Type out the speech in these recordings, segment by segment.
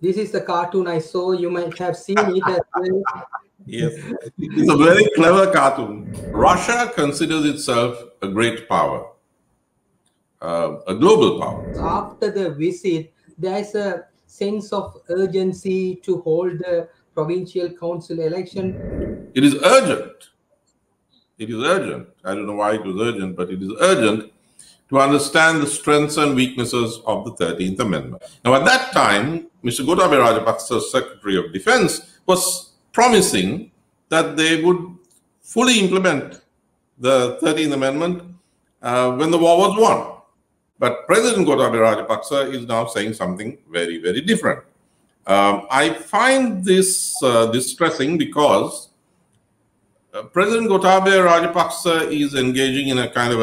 This is the cartoon I saw. You might have seen it as well. Yes, it's a very clever cartoon. Russia considers itself a great power, a global power. After the visit, there is a sense of urgency to hold the provincial council election. It is urgent. It is urgent. I don't know why it was urgent, but it is urgent to understand the strengths and weaknesses of the 13th Amendment. Now, at that time, Mr. Gotabaya Rajapaksa's Secretary of Defense was promising that they would fully implement the 13th Amendment when the war was won. But President Gotabaya Rajapaksa is now saying something very, very different. I find this distressing because President Gotabaya Rajapaksa is engaging in a kind of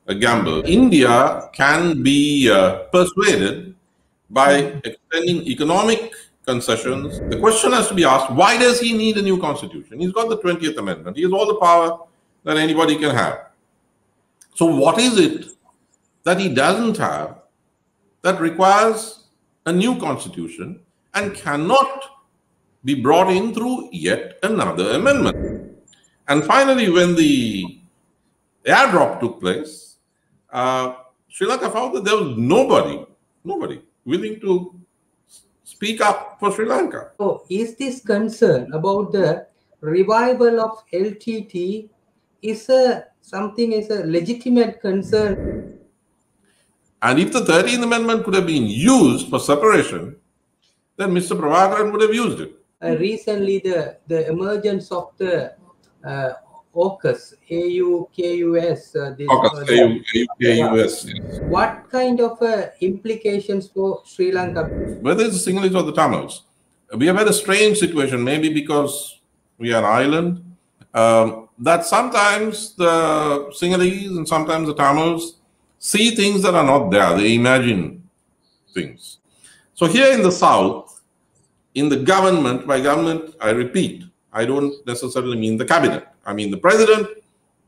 a gamble. India can be persuaded by extending economic concessions. The question has to be asked, why does he need a new constitution? He's got the 20th Amendment. He has all the power that anybody can have. So what is it that he doesn't have that requires a new constitution and cannot be brought in through yet another amendment? And finally, when the airdrop took place, Sri Lanka found that there was nobody willing to speak up for Sri Lanka. So, is this concern about the revival of LTT is a legitimate concern? And if the 13th Amendment could have been used for separation, then Mr. Prabhakaran would have used it. Recently, the emergence of the AUKUS, AUKUS. AUKUS. What kind of implications for Sri Lanka? Whether it's the Sinhalese or the Tamils, we have had a strange situation, maybe because we are an island, that sometimes the Sinhalese and sometimes the Tamils see things that are not there. They imagine things. So here in the South, in the government, by government, I repeat, I don't necessarily mean the cabinet. I mean the president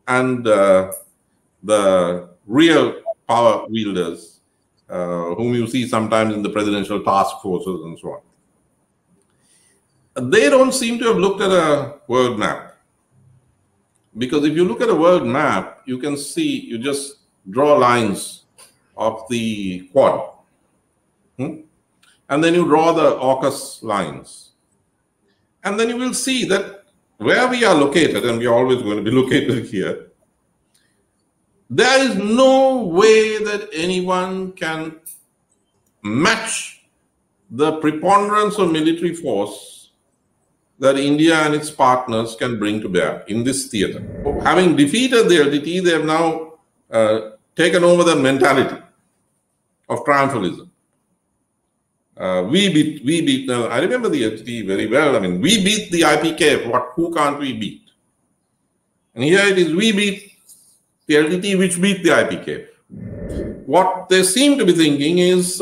and the real power wielders, whom you see sometimes in the presidential task forces and so on. They don't seem to have looked at a world map. Because if you look at a world map, you can see, you just draw lines of the Quad. And then you draw the AUKUS lines. And then you will see that where we are located, and we are always going to be located here, there is no way that anyone can match the preponderance of military force that India and its partners can bring to bear in this theater. Having defeated the LTT, they have now taken over the mentality of triumphalism. We beat. I remember the LTT very well. I mean, we beat the IPK. Who can't we beat? And here it is, we beat the LTT, which beat the IPK. What they seem to be thinking is,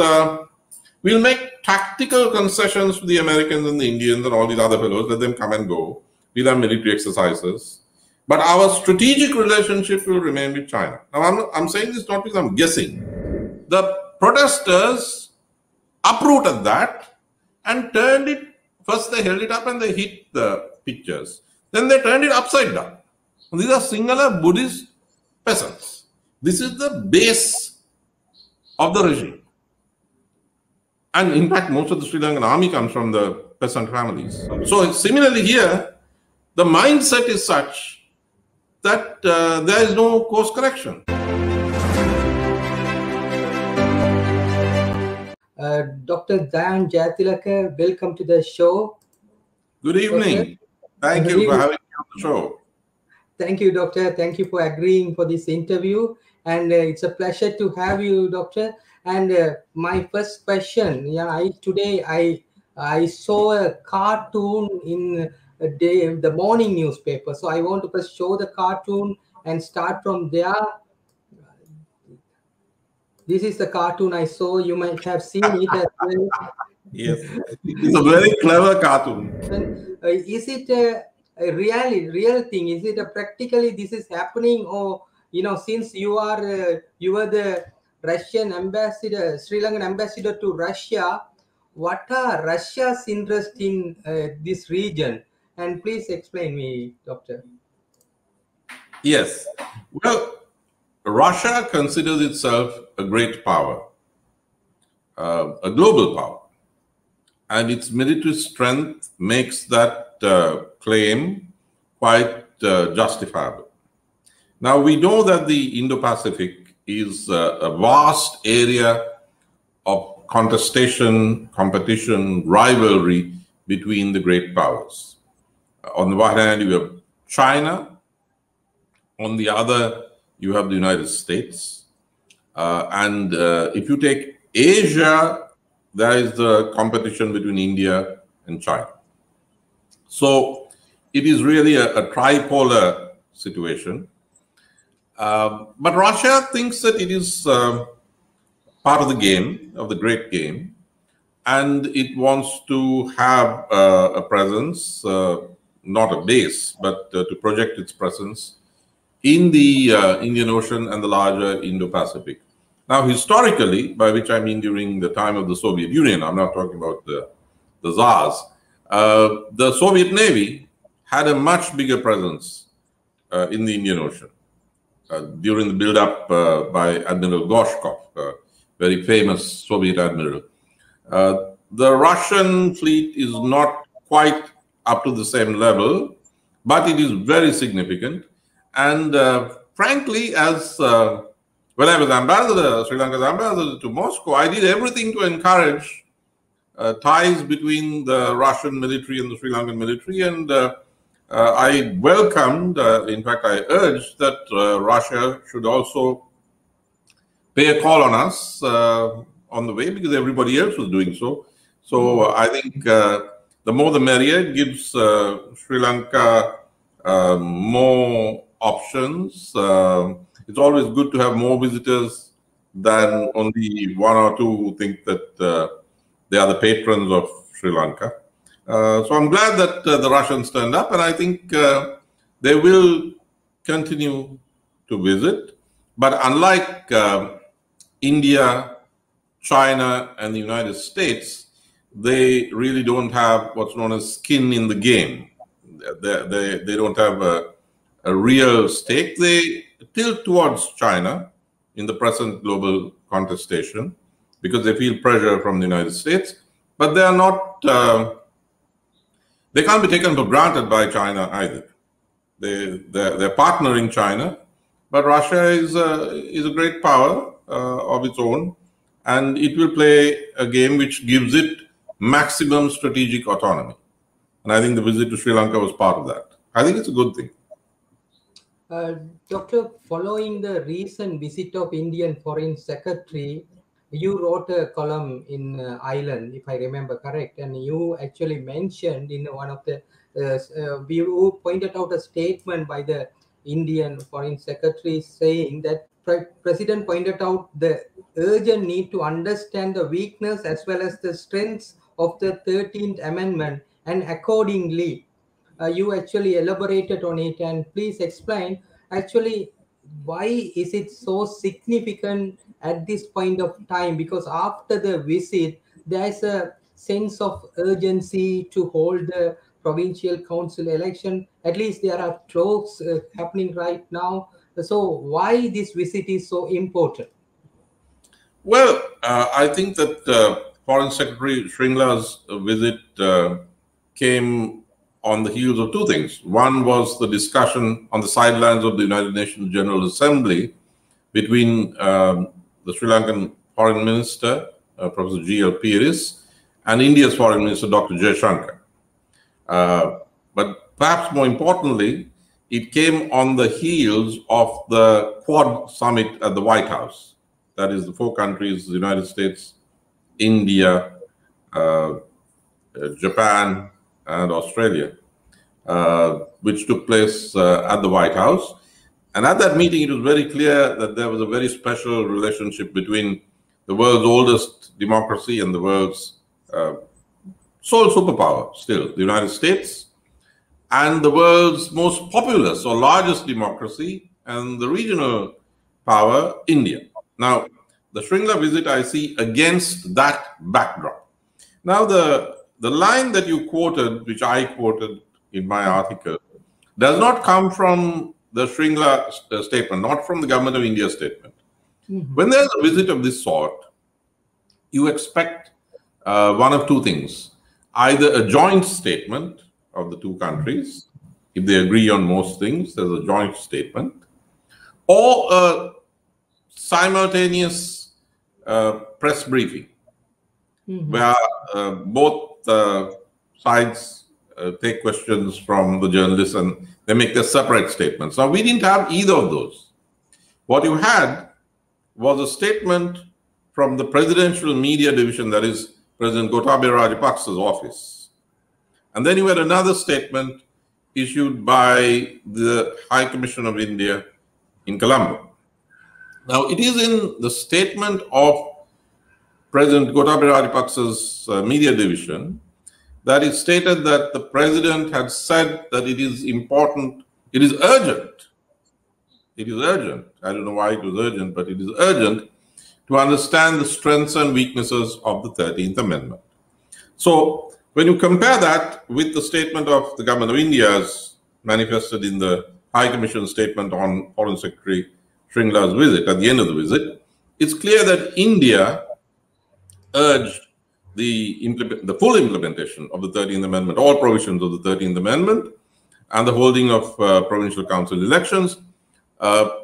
we'll make tactical concessions to the Americans and the Indians and all these other fellows, let them come and go. We'll have military exercises. But our strategic relationship will remain with China. Now, I'm saying this not because I'm guessing. The protesters uprooted that and turned it, first they held it up and they hit the pictures. Then they turned it upside down. These are Sinhala Buddhist peasants. This is the base of the regime. And in fact, most of the Sri Lankan army comes from the peasant families. So similarly here, the mindset is such that there is no course correction. Dr.Dayan Jayatilleka, welcome to the show. Good evening. Okay. Thank you for having me on the show. Thank you, Doctor. Thank you for agreeing for this interview. And it's a pleasure to have you, Doctor. And my first question, today I saw a cartoon in the morning newspaper. So I want to first show the cartoon and start from there. This is the cartoon I saw. You might have seen it as well. Yes, it's a very clever cartoon. Is it a real thing? Is it practically this is happening, or since you were the Russian ambassador, Sri Lankan ambassador to Russia, what are Russia's interest in this region? And please explain me, Doctor. Yes. Well, Russia considers itself a great power, a global power, and its military strength makes that claim quite justifiable. Now, we know that the Indo-Pacific is a vast area of contestation, competition, rivalry between the great powers. On the one hand, you have China. On the other, you have the United States. And if you take Asia, there is the competition between India and China. So it is really a tripolar situation. But Russia thinks that it is part of the game, of the great game, and it wants to have a presence, not a base, but to project its presence in the Indian Ocean and the larger Indo-Pacific. Now, historically, by which I mean during the time of the Soviet Union, I'm not talking about the Tsars, the Soviet Navy had a much bigger presence in the Indian Ocean during the build-up by Admiral Gorshkov, very famous Soviet admiral. The Russian fleet is not quite up to the same level, but it is very significant. And frankly, as when I was ambassador, Sri Lanka's ambassador to Moscow, I did everything to encourage ties between the Russian military and the Sri Lankan military. And I welcomed, in fact, I urged that Russia should also pay a call on us on the way, because everybody else was doing so. So I think the more the merrier. It gives Sri Lanka more options. It's always good to have more visitors than only one or two who think that they are the patrons of Sri Lanka. So I'm glad that the Russians turned up, and I think they will continue to visit. But unlike India, China, and the United States, they really don't have what's known as skin in the game. They don't have a real stake. They tilt towards China in the present global contestation because they feel pressure from the United States, but they are not. They can't be taken for granted by China either. They're partnering China, but Russia is a great power of its own, and it will play a game which gives it maximum strategic autonomy. And I think the visit to Sri Lanka was part of that. I think it's a good thing. Doctor, following the recent visit of Indian Foreign Secretary, you wrote a column in Island, if I remember correct, and you actually mentioned in one of the, you pointed out a statement by the Indian Foreign Secretary saying that President pointed out the urgent need to understand the weakness as well as the strengths of the 13th Amendment, and accordingly, you actually elaborated on it, and please explain actually why is it so significant at this point of time, because after the visit there is a sense of urgency to hold the provincial council election. At least there are talks happening right now. So why this visit is so important? Well, I think that Foreign Secretary Shringla's visit came on the heels of two things. One was the discussion on the sidelines of the United Nations General Assembly between the Sri Lankan Foreign Minister, Professor G.L. Pieris, and India's Foreign Minister, Dr. Jayashankar. But perhaps more importantly, it came on the heels of the Quad summit at the White House. That is the four countries, the United States, India, Japan, and Australia, which took place at the White House. And at that meeting, it was very clear that there was a very special relationship between the world's oldest democracy and the world's sole superpower still, the United States, and the world's most populous or largest democracy and the regional power, India. Now, the Shringla visit I see against that backdrop, Now, the line that you quoted, which I quoted in my article, does not come from the Shringla statement, not from the Government of India statement. When there's a visit of this sort, you expect one of two things. Either a joint statement of the two countries, if they agree on most things, there's a joint statement, or a simultaneous press briefing, where both sides take questions from the journalists and they make their separate statements. Now, we didn't have either of those. What you had was a statement from the presidential media division, that is President Gotabaya Rajapaksa's office. And then you had another statement issued by the High Commission of India in Colombo. Now, it is in the statement of President Gotabaya Rajapaksa's media division that it stated that the president had said that it is important, it is urgent. It is urgent. I don't know why it was urgent, but it is urgent to understand the strengths and weaknesses of the 13th Amendment. So, when you compare that with the statement of the Government of India as manifested in the High Commission statement on Foreign Secretary Shringla's visit, at the end of the visit, it's clear that India urged the full implementation of the 13th Amendment, all provisions of the 13th Amendment, and the holding of provincial council elections.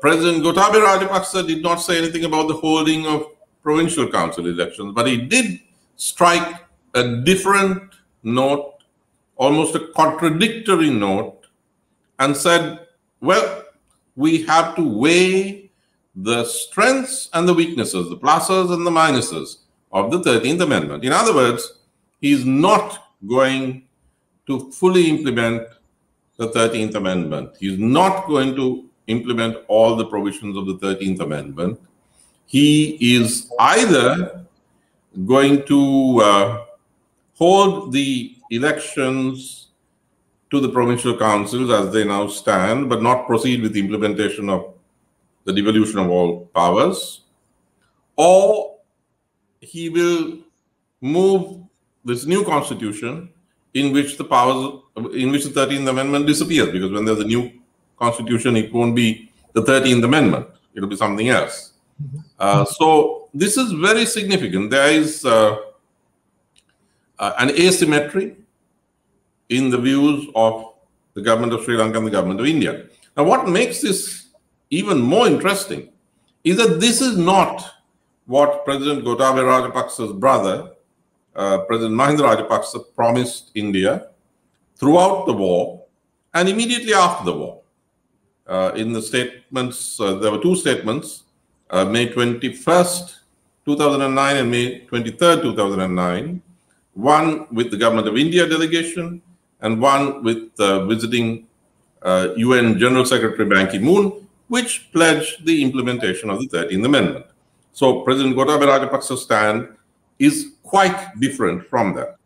President Gotabaya Rajapaksa did not say anything about the holding of provincial council elections, but he did strike a different note, almost a contradictory note, and said, well, we have to weigh the strengths and the weaknesses, the pluses and the minuses of the 13th Amendment. In other words, he is not going to fully implement the 13th Amendment. He is not going to implement all the provisions of the 13th Amendment. He is either going to hold the elections to the provincial councils as they now stand, but not proceed with the implementation of the devolution of all powers, or he will move this new constitution in which the powers, in which the 13th Amendment disappears, because when there's a new constitution, it won't be the 13th Amendment, it'll be something else. So this is very significant. There is an asymmetry in the views of the government of Sri Lanka and the government of India. Now, what makes this even more interesting is that this is not what President Gotabaya Rajapaksa's brother, President Mahinda Rajapaksa, promised India throughout the war and immediately after the war. In the statements, there were two statements, May 21st, 2009 and May 23rd, 2009, one with the Government of India delegation and one with visiting UN General Secretary Ban Ki-moon, which pledged the implementation of the 13th Amendment. So President Gotabaya Rajapaksa's stand is quite different from that.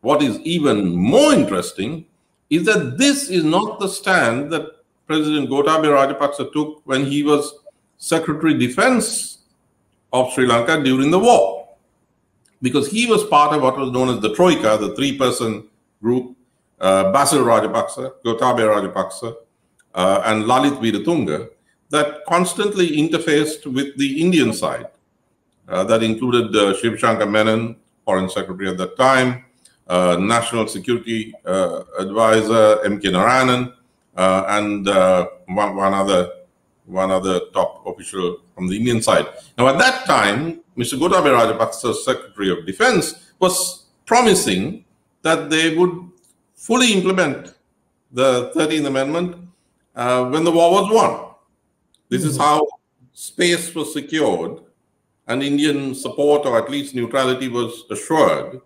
What is even more interesting is that this is not the stand that President Gotabaya Rajapaksa took when he was Secretary Defense of Sri Lanka during the war, because he was part of what was known as the Troika, the three-person group, Basil Rajapaksa, Gotabaya Rajapaksa, and Lalit Veeratunga, that constantly interfaced with the Indian side. That included Shiv Shankar Menon, Foreign Secretary at that time, National Security Advisor M.K. Narayanan, and one other top official from the Indian side. Now, at that time, Mr. Gotabaya Rajapaksa, Secretary of Defense, was promising that they would fully implement the 13th Amendment when the war was won. This is how space was secured and Indian support, or at least neutrality, was assured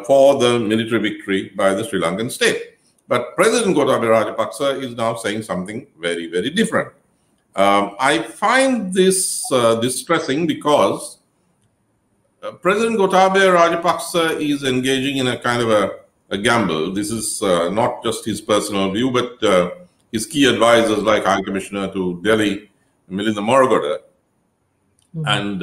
for the military victory by the Sri Lankan state. But President Gotabaya Rajapaksa is now saying something very, very different. I find this distressing because President Gotabaya Rajapaksa is engaging in a kind of a gamble. This is not just his personal view, but his key advisors like High Commissioner to Delhi, Milinda Moragoda, and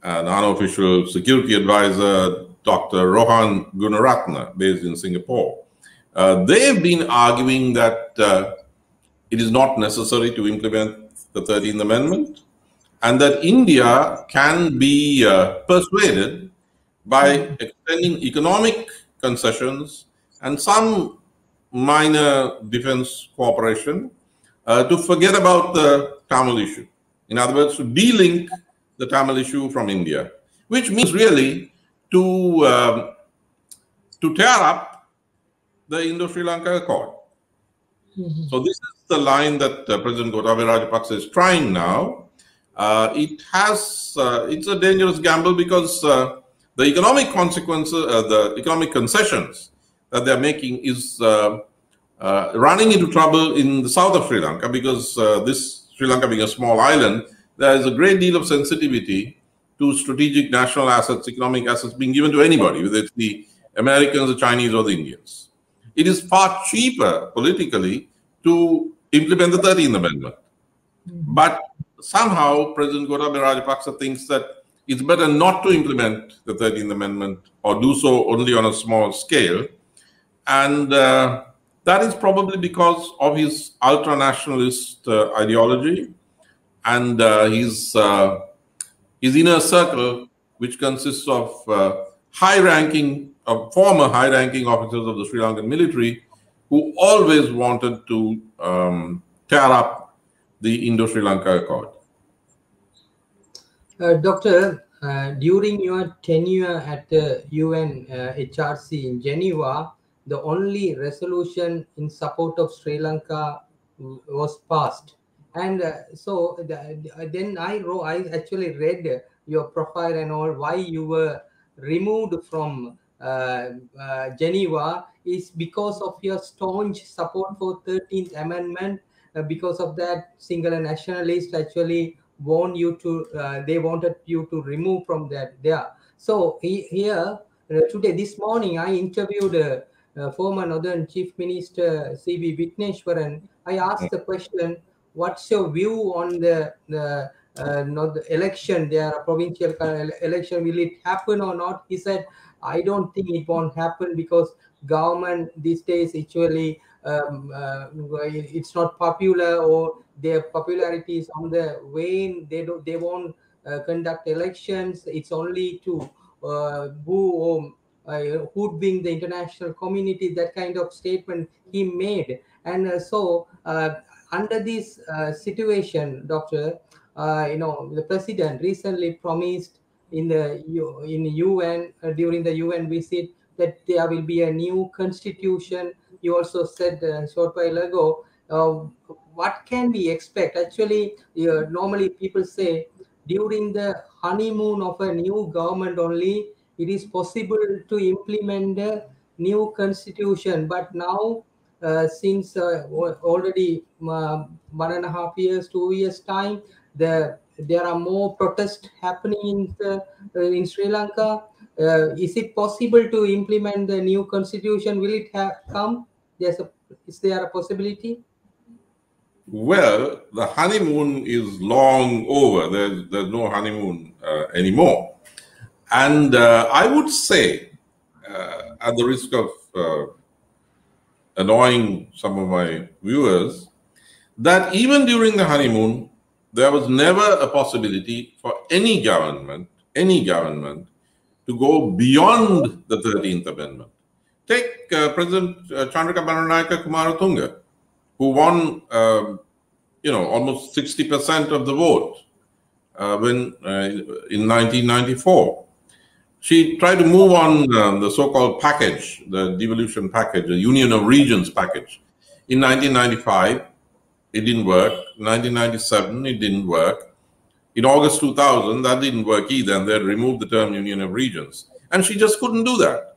an unofficial security advisor, Dr. Rohan Gunaratna, based in Singapore. They've been arguing that it is not necessary to implement the 13th Amendment, and that India can be persuaded by extending economic concessions and some minor defense cooperation to forget about the Tamil issue. In other words, to de-link the Tamil issue from India, which means really to tear up the Indo-Sri Lanka Accord. So this is the line that President Gotabaya Rajapaksa is trying now. It's a dangerous gamble because the economic consequences, the economic concessions that they're making is running into trouble in the south of Sri Lanka, because this Sri Lanka being a small island, there is a great deal of sensitivity to strategic national assets, economic assets being given to anybody, whether it's the Americans, the Chinese, or the Indians. It is far cheaper politically to implement the 13th Amendment. But somehow President Gotabaya Rajapaksa thinks that it's better not to implement the 13th Amendment or do so only on a small scale. And that is probably because of his ultra-nationalist ideology and his inner circle, which consists of former high-ranking officers of the Sri Lankan military who always wanted to tear up the Indo-Sri Lanka Accord. Doctor, during your tenure at the UN HRC in Geneva, the only resolution in support of Sri Lanka was passed. And then I actually read your profile and all, why you were removed from Geneva is because of your staunch support for 13th Amendment. Because of that, single nationalists actually want you to, they wanted you to remove from that there. So here, today, this morning, I interviewed former Northern Chief Minister C.B. Vigneshwaran. I asked the question, what's your view on the election, their provincial election, will it happen or not? He said, I don't think it won't happen because government these days actually it's not popular, or their popularity is on the wane. They won't conduct elections. It's only to boo or hoodwink the international community. That kind of statement he made. And so under this situation, Doctor, the president recently promised in UN during the UN visit that there will be a new constitution. You also said a short while ago. What can we expect? Actually, normally people say during the honeymoon of a new government only it is possible to implement the new constitution. But now, since already 1.5 years, 2 years time, there are more protests happening in Sri Lanka. Is it possible to implement the new constitution? Will it come? Is there a possibility? Well, the honeymoon is long over. There's no honeymoon anymore. And I would say, at the risk of annoying some of my viewers, that even during the honeymoon, there was never a possibility for any government to go beyond the 13th Amendment. Take President Chandrika Bandaranaike Kumaratunga, who won, almost 60% of the vote in 1994. She tried to move on the so-called package, the devolution package, the Union of Regions package. In 1995, it didn't work. 1997, it didn't work. In August 2000, that didn't work either, and they had removed the term Union of Regions. And she just couldn't do that,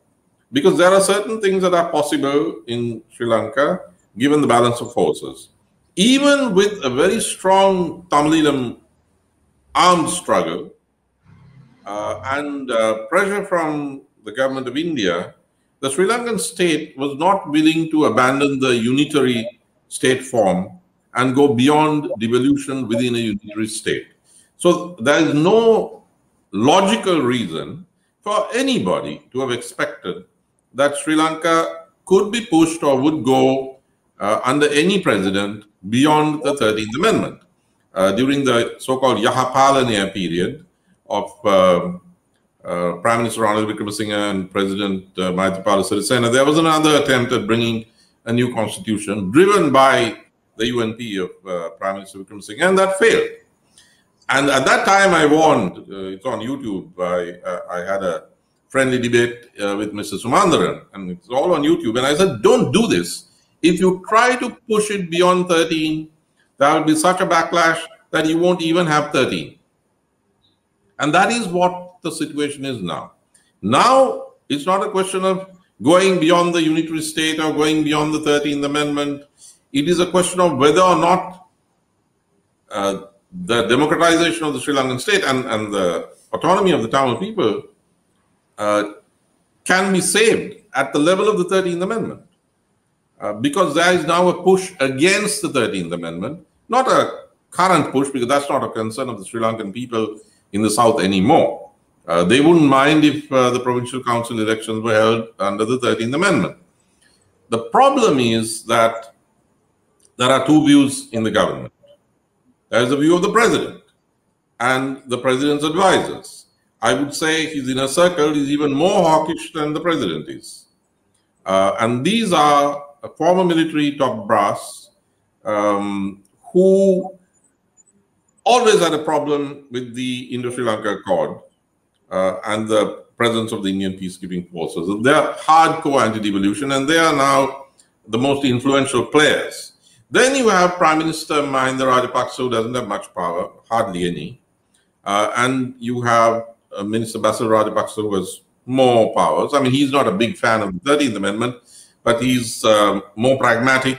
because there are certain things that are possible in Sri Lanka, given the balance of forces. Even with a very strong Tamilam armed struggle and pressure from the government of India, the Sri Lankan state was not willing to abandon the unitary state form and go beyond devolution within a unitary state. So there is no logical reason for anybody to have expected that Sri Lanka could be pushed or would go under any president beyond the 13th Amendment. During the so-called Yahapalana period of Prime Minister Ranil Wickremesinghe and President Maithripala Sirisena, there was another attempt at bringing a new constitution driven by the UNP of Prime Minister Wickremesinghe, and that failed. And at that time, I warned, it's on YouTube, I had a friendly debate with Mr. Sumandaran, and it's all on YouTube, and I said, don't do this. If you try to push it beyond 13, there will be such a backlash that you won't even have 13. And that is what the situation is now. Now, it's not a question of going beyond the unitary state or going beyond the 13th Amendment. It is a question of whether or not the democratization of the Sri Lankan state and the autonomy of the Tamil people can be saved at the level of the 13th Amendment. Because there is now a push against the 13th Amendment, not a current push, because that's not a concern of the Sri Lankan people in the south anymore. They wouldn't mind if the provincial council elections were held under the 13th Amendment. The problem is that there are two views in the government. There is the view of the president and the president's advisors. I would say his inner circle is even more hawkish than the president is. And these are a former military top brass who always had a problem with the Indo-Sri Lanka Accord and the presence of the Indian peacekeeping forces. They are hardcore anti-devolution, and they are now the most influential players. Then you have Prime Minister Mahinda Rajapaksa, who doesn't have much power, hardly any. And you have Minister Basil Rajapaksa, who has more powers. I mean, he's not a big fan of the 13th Amendment, but he's more pragmatic,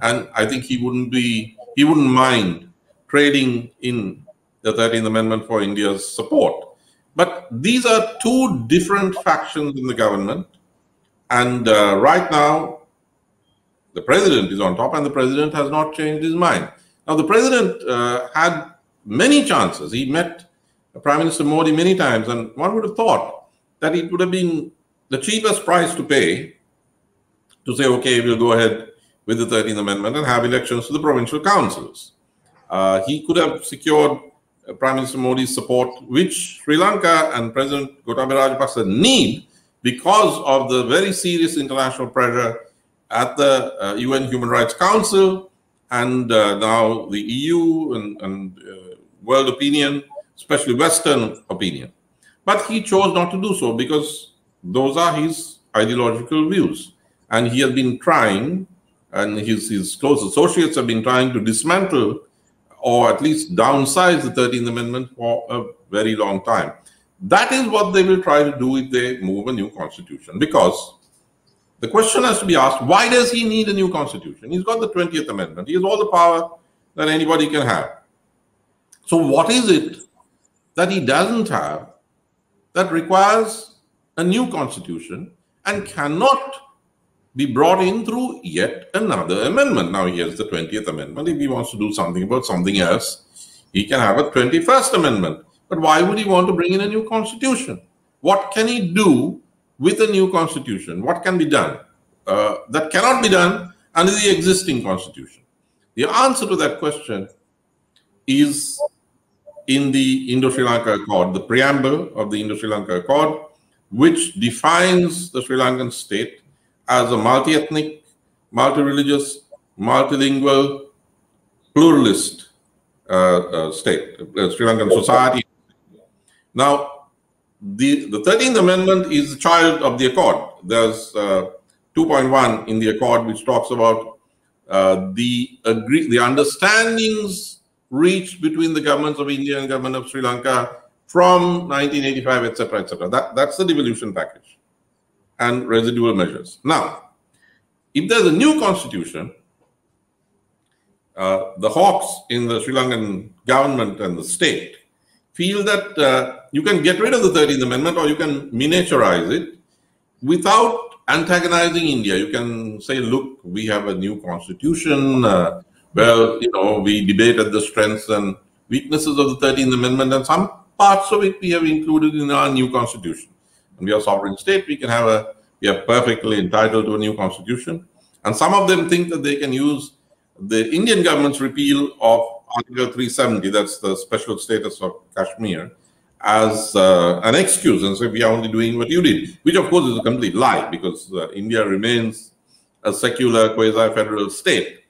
and I think he wouldn't mind trading in the 13th Amendment for India's support. But these are two different factions in the government, and right now, the president is on top, and the president has not changed his mind. Now, the president had many chances. He met Prime Minister Modi many times, and one would have thought that it would have been the cheapest price to pay to say, okay, we'll go ahead with the 13th Amendment and have elections to the provincial councils. He could have secured Prime Minister Modi's support, which Sri Lanka and President Gotabaya Rajapaksa need because of the very serious international pressure at the UN Human Rights Council and now the EU and world opinion, especially Western opinion. But he chose not to do so because those are his ideological views. And he has been trying, and his close associates have been trying to dismantle or at least downsize the 13th Amendment for a very long time. That is what they will try to do if they move a new constitution. Because the question has to be asked, why does he need a new constitution? He's got the 20th Amendment. He has all the power that anybody can have. So what is it that he doesn't have that requires a new constitution and cannot be brought in through yet another amendment? Now he has the 20th Amendment. If he wants to do something about something else, he can have a 21st Amendment. But why would he want to bring in a new constitution? What can he do with a new constitution? What can be done that cannot be done under the existing constitution? The answer to that question is in the Indo-Sri Lanka Accord, the preamble of the Indo-Sri Lanka Accord, which defines the Sri Lankan state as a multi-ethnic, multi-religious, multilingual, pluralist state, Sri Lankan society. Now, the 13th Amendment is the child of the Accord. There's 2.1 in the Accord which talks about the understandings reached between the governments of India and government of Sri Lanka from 1985, etc., etc. That's the devolution package and residual measures. Now, if there's a new constitution, the hawks in the Sri Lankan government and the state feel that you can get rid of the 13th Amendment or you can miniaturize it without antagonizing India. You can say, look, we have a new constitution. Well, you know, we debated the strengths and weaknesses of the 13th Amendment, and some parts of it we have included in our new constitution. and we are a sovereign state, we are perfectly entitled to a new constitution. And some of them think that they can use the Indian government's repeal of Article 370, that's the special status of Kashmir, as an excuse and say we are only doing what you did, which of course is a complete lie, because India remains a secular quasi-federal state,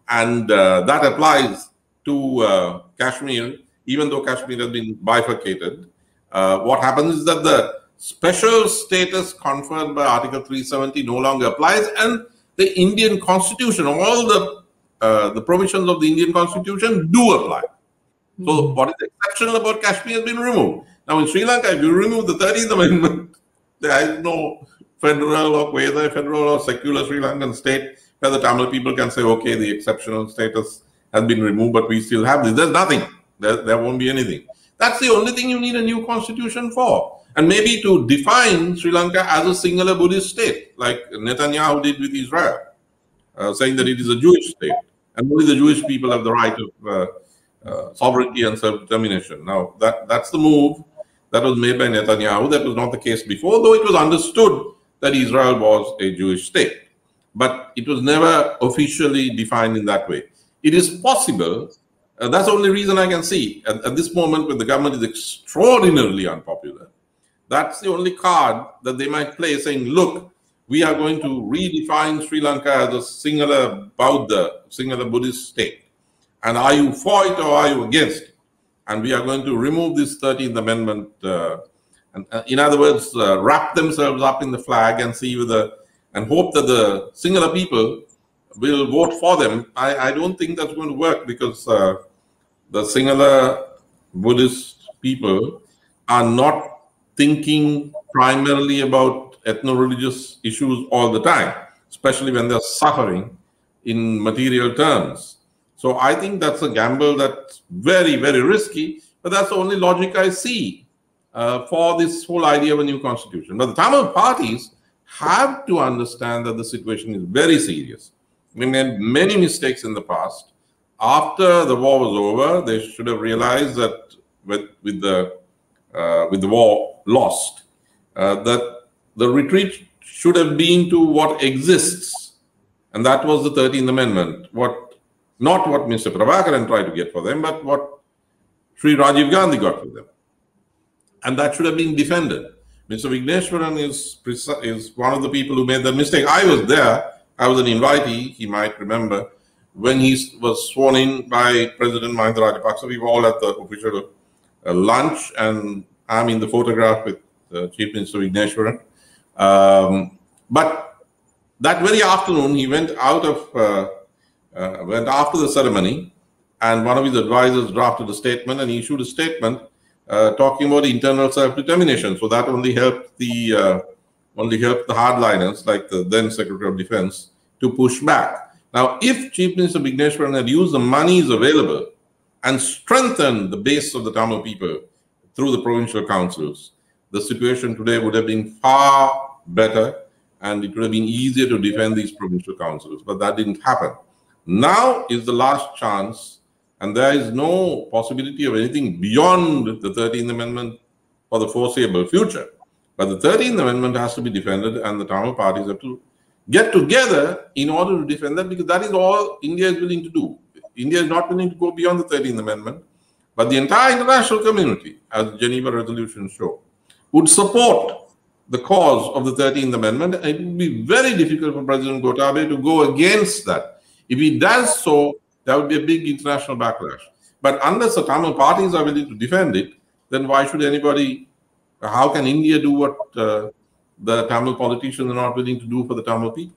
and that applies to Kashmir, even though Kashmir has been bifurcated. What happens is that the special status conferred by Article 370 no longer applies, and the Indian Constitution, all the provisions of the Indian Constitution do apply. So what is exceptional about Kashmir has been removed. Now in Sri Lanka, if you remove the 13th Amendment, there is no federal or quasi-federal or secular Sri Lankan state where the Tamil people can say, okay, the exceptional status has been removed, but we still have this. There's nothing. There won't be anything. That's the only thing you need a new constitution for. And maybe to define Sri Lanka as a singular Buddhist state, like Netanyahu did with Israel, saying that it is a Jewish state, and only the Jewish people have the right of sovereignty and self-determination. Now, that's the move that was made by Netanyahu. That was not the case before, though it was understood that Israel was a Jewish state. But it was never officially defined in that way. It is possible. That's the only reason I can see. At this moment, when the government is extraordinarily unpopular, that's the only card that they might play, saying, look, we are going to redefine Sri Lanka as a singular Buddhist state. And are you for it or are you against it? And we are going to remove this 13th Amendment, in other words, wrap themselves up in the flag and see whether, and hope that the singular people will vote for them. I don't think that's going to work, because the singular Buddhist people are not thinking primarily about ethno-religious issues all the time, especially when they're suffering in material terms. So I think that's a gamble that's very, very risky, but that's the only logic I see for this whole idea of a new constitution. But the Tamil parties have to understand that the situation is very serious. We made many mistakes in the past. After the war was over, they should have realized that with the war lost, that the retreat should have been to what exists, and that was the 13th Amendment. Not what Mr. Prabhakaran tried to get for them, but what Sri Rajiv Gandhi got for them. And that should have been defended. Mr. Vigneshwaran is one of the people who made that mistake. I was there. I was an invitee, he might remember, when he was sworn in by President Mahinda Rajapaksa. We were all at the official lunch, and I'm in the photograph with Chief Minister Vigneshwaran. But that very afternoon, he went out of went after the ceremony, and one of his advisors drafted a statement, and he issued a statement talking about internal self-determination. So that only helped the hardliners, like the then Secretary of Defense, to push back. Now, if Chief Minister Vigneshwaran had used the monies available and strengthened the base of the Tamil people through the provincial councils, the situation today would have been far better, and it would have been easier to defend these provincial councils. But that didn't happen. Now is the last chance, and there is no possibility of anything beyond the 13th Amendment for the foreseeable future. But the 13th Amendment has to be defended, and the Tamil parties have to get together in order to defend that, because that is all India is willing to do. India is not willing to go beyond the 13th Amendment, but the entire international community, as the Geneva resolutions show, would support the cause of the 13th Amendment, and it would be very difficult for President Gotabaya to go against that. If he does so, there would be a big international backlash. But unless the Tamil parties are willing to defend it, then why should anybody, how can India do what the Tamil politicians are not willing to do for the Tamil people?